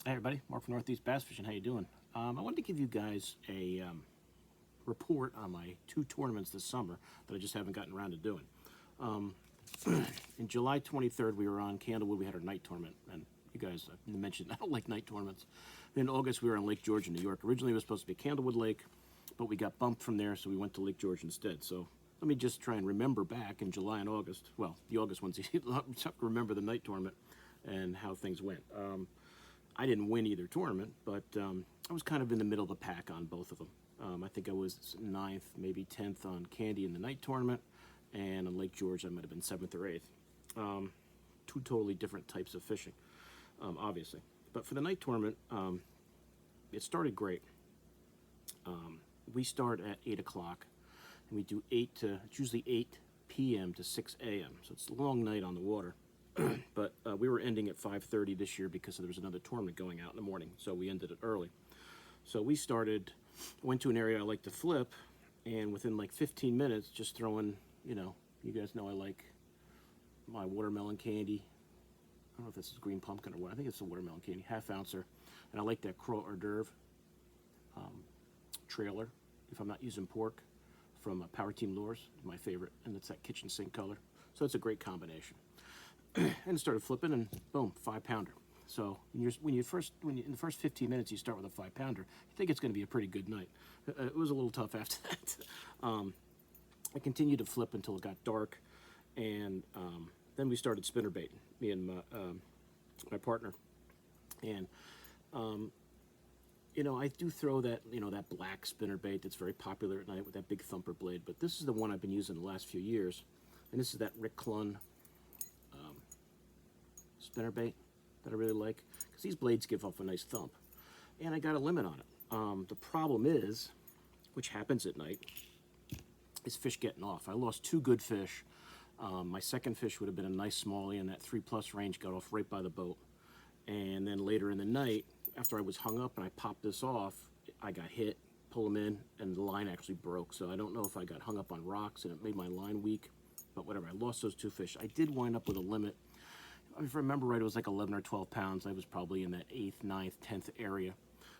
Hey everybody, Mark from Northeast Bass Fishing. How you doing? I wanted to give you guys a report on my two tournaments this summer that I just haven't gotten around to doing. In July 23rd, we were on Candlewood. We had our night tournament, and you guys mentioned I don't like night tournaments. In August, we were on Lake George in New York. Originally, it was supposed to be Candlewood Lake, but we got bumped from there, so we went to Lake George instead. So let me just try and remember back in July and August. Well, the August one's easy. Remember the night tournament and how things went. I didn't win either tournament, but I was kind of in the middle of the pack on both of them. I think I was 9th, maybe 10th on Candy in the night tournament, and on Lake George I might have been 7th or 8th. Two totally different types of fishing, obviously. But for the night tournament, it started great. We start at 8 o'clock, and we do it's usually 8 p.m. to 6 a.m., so it's a long night on the water. But we were ending at 5:30 this year because there was another tournament going out in the morning, so we ended it early. So we went to an area I like to flip, and within like 15 minutes, just throwing, you guys know I like my watermelon candy. I don't know if this is green pumpkin or what. I think it's a watermelon candy, half ouncer, and I like that Croix hors d'oeuvre trailer, if I'm not using pork, from Power Team Lures, my favorite, and it's that kitchen sink color. So it's a great combination. And started flipping, and boom, 5-pounder. So in the first 15 minutes you start with a 5-pounder, you think it's going to be a pretty good night. It was a little tough after that. I continued to flip until it got dark, and then we started spinnerbaiting, me and my partner. And I do throw that that black spinnerbait that's very popular at night with that big thumper blade. But this is the one I've been using the last few years, and this is that Rick Clunn spinnerbait that I really like, because these blades give off a nice thump, and I got a limit on it. The problem is, which happens at night, is fish getting off. I lost 2 good fish. My second fish would have been a nice smallie in that 3+ range, got off right by the boat. And then later in the night, after I was hung up and I popped this off, I got hit, pull them in, and the line actually broke. So I don't know if I got hung up on rocks and it made my line weak, but whatever. I lost those 2 fish. I did wind up with a limit. If I remember right, it was like 11 or 12 pounds. I was probably in that 8th, 9th, 10th area.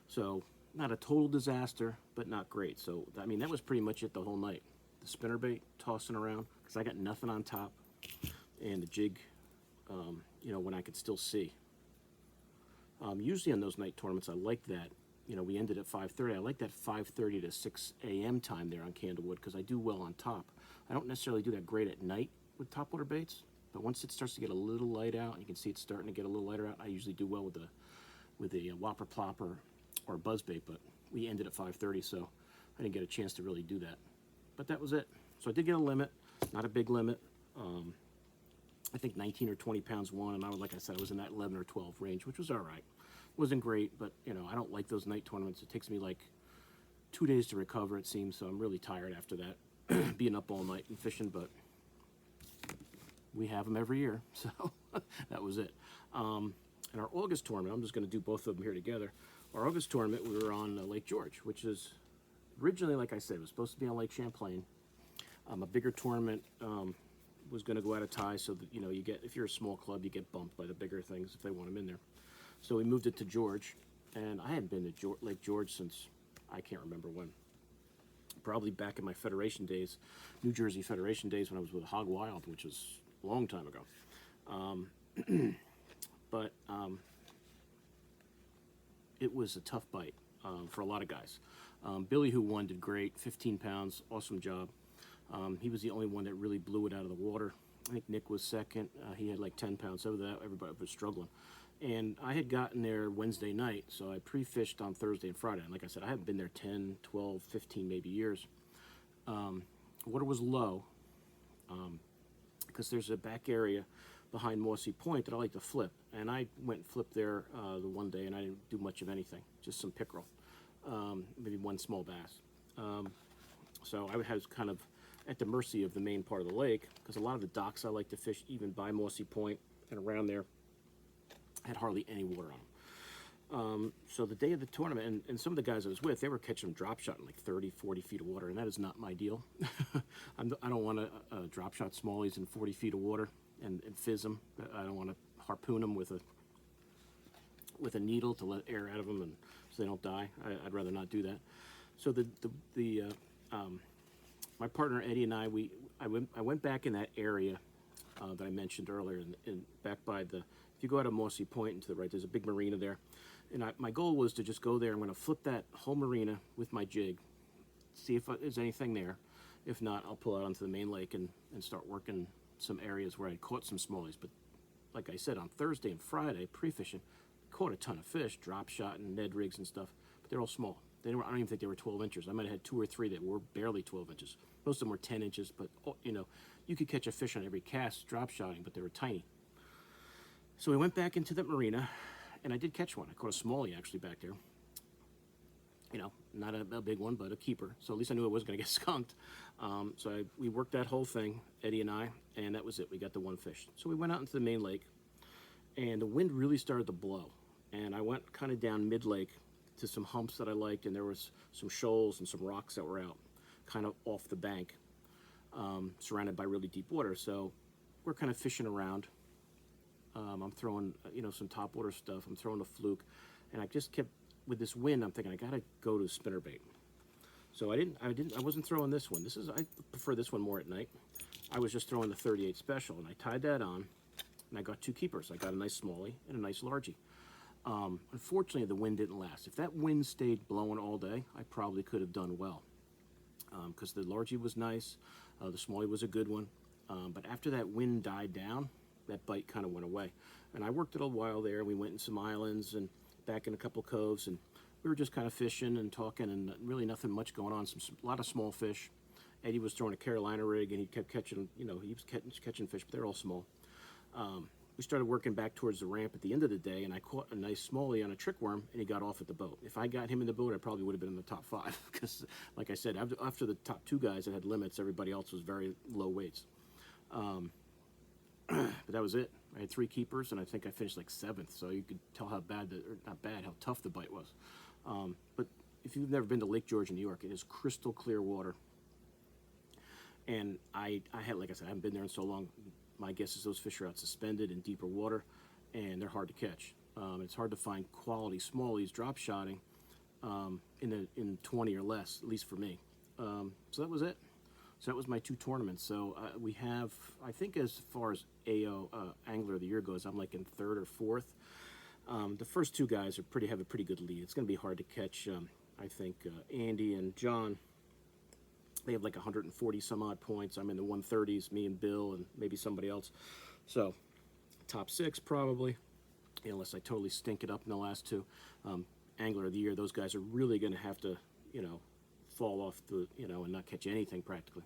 So not a total disaster, but not great. So, I mean, that was pretty much it the whole night. The spinnerbait tossing around, because I got nothing on top, and the jig, when I could still see. Usually on those night tournaments, I like that. We ended at 5:30. I like that 5:30 to 6 a.m. time there on Candlewood, because I do well on top. I don't necessarily do that great at night with topwater baits. But once it starts to get a little light out, and you can see it's starting to get a little lighter out, I usually do well with the whopper plopper or buzzbait. But we ended at 5:30, so I didn't get a chance to really do that. But that was it. So I did get a limit, not a big limit. I think 19 or 20 pounds won, and like I said, I was in that 11 or 12 range, which was all right. Wasn't great, but I don't like those night tournaments. It takes me like 2 days to recover, it seems. So I'm really tired after that, being up all night and fishing. But we have them every year, so that was it. In our August tournament, I'm just going to do both of them here together. Our August tournament, we were on Lake George, which is originally, like I said, it was supposed to be on Lake Champlain. A bigger tournament was going to go out of tie, so that you get, if you're a small club, you get bumped by the bigger things if they want them in there. So we moved it to George, and I hadn't been to Lake George since I can't remember when. Probably back in my Federation days, New Jersey Federation days, when I was with Hog Wild, which was a long time ago. But it was a tough bite for a lot of guys. Billy, who won, did great, 15 pounds, awesome job. He was the only one that really blew it out of the water. I think Nick was second. He had like 10 pounds. So that everybody was struggling. And I had gotten there Wednesday night, so I pre-fished on Thursday and Friday. And like I said, I haven't been there 10, 12, 15 maybe years. Water was low, because there's a back area behind Mossy Point that I like to flip. And I went and flipped there the one day, and I didn't do much of anything, just some pickerel, maybe one small bass. So I was kind of at the mercy of the main part of the lake, because a lot of the docks I like to fish, even by Mossy Point and around there, had hardly any water on them. So the day of the tournament, and some of the guys I was with, they were catching them drop shot in like 30, 40 feet of water, and that is not my deal. I don't want to drop shot smallies in 40 feet of water and fizz them. I don't want to harpoon them with with a needle to let air out of them and so they don't die. I'd rather not do that. So my partner Eddie and I went back in that area that I mentioned earlier, in back by the, if you go out of Mossy Point and to the right, there's a big marina there. And my goal was to just go there. I'm going to flip that whole marina with my jig, see if there's anything there. If not, I'll pull out onto the main lake and start working some areas where I caught some smallies. But like I said, on Thursday and Friday, pre-fishing, caught a ton of fish, drop shot and Ned rigs and stuff, but they're all small. I don't even think they were 12 inches. I might have had 2 or 3 that were barely 12 inches. Most of them were 10 inches, but you know, you could catch a fish on every cast drop shotting, but they were tiny. So we went back into the marina, and I did catch one. I caught a smallie actually back there. You know, not a big one, but a keeper. So at least I knew I wasn't going to get skunked. We worked that whole thing, Eddie and I, and that was it. We got the one fish. So we went out into the main lake, and the wind really started to blow. And I went kind of down mid-lake to some humps that I liked, and there was some shoals and some rocks that were out, kind of off the bank, surrounded by really deep water. So we're kind of fishing around. I'm throwing, you know, some topwater stuff. I'm throwing a fluke, and I just kept, with this wind, I'm thinking I gotta go to spinnerbait. So I wasn't throwing this one. I prefer this one more at night. I was just throwing the 38 special, and I tied that on, and I got 2 keepers. I got a nice smallie and a nice largie. Unfortunately, the wind didn't last. If that wind stayed blowing all day, I probably could have done well, because the largie was nice, the smallie was a good one, but after that wind died down, that bite kind of went away. And I worked it a while there. We went in some islands and back in a couple coves, and we were just kind of fishing and talking, and really nothing much going on. A lot of small fish. Eddie was throwing a Carolina rig, and he kept catching, you know, he was catching fish, but they're all small. We started working back towards the ramp at the end of the day, and I caught a nice smallie on a trick worm, and he got off at the boat. If I got him in the boat, I probably would have been in the top 5, because, like I said, after the top 2 guys that had limits, everybody else was very low weights. But that was it. I had 3 keepers, and I think I finished like 7th, so you could tell how bad, or not bad, how tough the bite was. But if you've never been to Lake George in New York, it is crystal clear water. And I had, like I said, I haven't been there in so long. My guess is those fish are out suspended in deeper water, and they're hard to catch. It's hard to find quality smallies drop shotting in 20 or less, at least for me. So that was it. So that was my 2 tournaments. So we have, I think as far as AO Angler of the Year goes, I'm like in 3rd or 4th. The first 2 guys have a pretty good lead. It's going to be hard to catch. I think Andy and John, they have like 140 some odd points. I'm in the 130s, me and Bill and maybe somebody else. So top 6 probably, unless I totally stink it up in the last 2. Angler of the Year, those guys are really going to have to, you know, fall off the, you know, and not catch anything practically.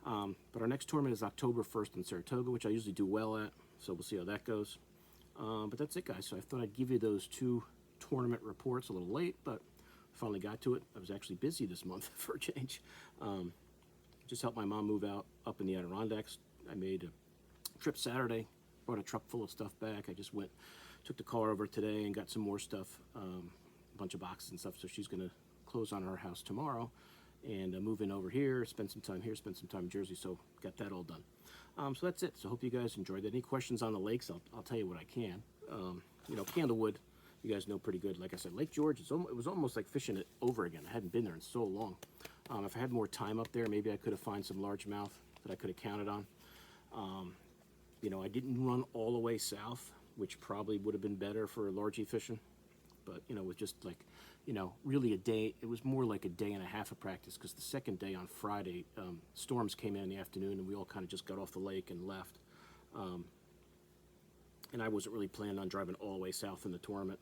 But our next tournament is October 1st in Saratoga, which I usually do well at, so we'll see how that goes. But that's it, guys. So I thought I'd give you those 2 tournament reports, a little late, but finally got to it. I was actually busy this month for a change. Just helped my mom move out up in the Adirondacks. I made a trip Saturday, brought a truck full of stuff back. I just took the car over today and got some more stuff, a bunch of boxes and stuff, so she's going to close on our house tomorrow and move in over here, spend some time here, spend some time in Jersey, so got that all done. So that's it. So hope you guys enjoyed that. Any questions on the lakes, I'll tell you what I can. You know, Candlewood, you guys know pretty good. Like I said, Lake George, it was almost like fishing it over again. I hadn't been there in so long. If I had more time up there, maybe I could have found some largemouth that I could have counted on. You know, I didn't run all the way south, which probably would have been better for largie fishing. But, you know, with just like, you know, really a day, it was more like a day and a half of practice, because the second day on Friday, storms came in the afternoon, and we all kind of just got off the lake and left. And I wasn't really planning on driving all the way south in the tournament.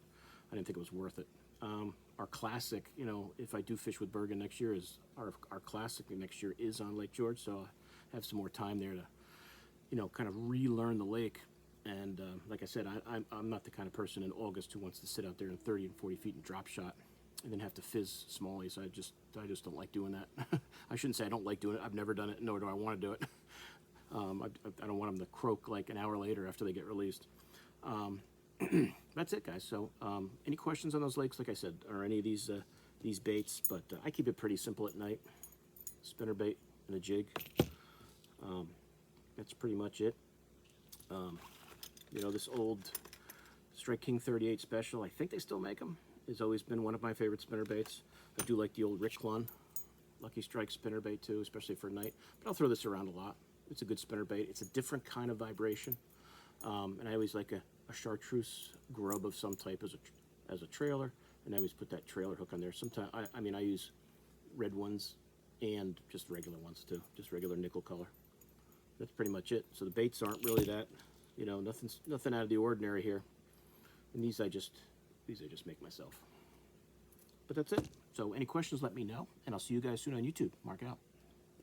I didn't think it was worth it. Our classic, you know, if I do fish with Bergen next year, is our classic next year is on Lake George, so I have some more time there to, you know, kind of relearn the lake. And like I said, I'm not the kind of person in August who wants to sit out there in 30 and 40 feet and drop shot and then have to fizz smallies. I just don't like doing that. I shouldn't say I don't like doing it. I've never done it, nor do I want to do it. I don't want them to croak like an hour later after they get released. That's it, guys. So any questions on those lakes, like I said, or any of these baits? But I keep it pretty simple at night. Spinnerbait and a jig. That's pretty much it. You know, this Strike King 38 Special. I think they still make them. Has always been one of my favorite spinnerbaits. I do like the old Rich Clun Lucky Strike spinnerbait too, especially for night. But I'll throw this around a lot. It's a good spinnerbait. It's a different kind of vibration. And I always like a chartreuse grub of some type as a trailer. And I always put that trailer hook on there. Sometimes, I mean, I use red ones and just regular ones too. Just regular nickel color. That's pretty much it. So the baits aren't really that, you know, nothing out of the ordinary here. And these I just make myself. But that's it. So any questions, let me know. And I'll see you guys soon on YouTube. Mark out.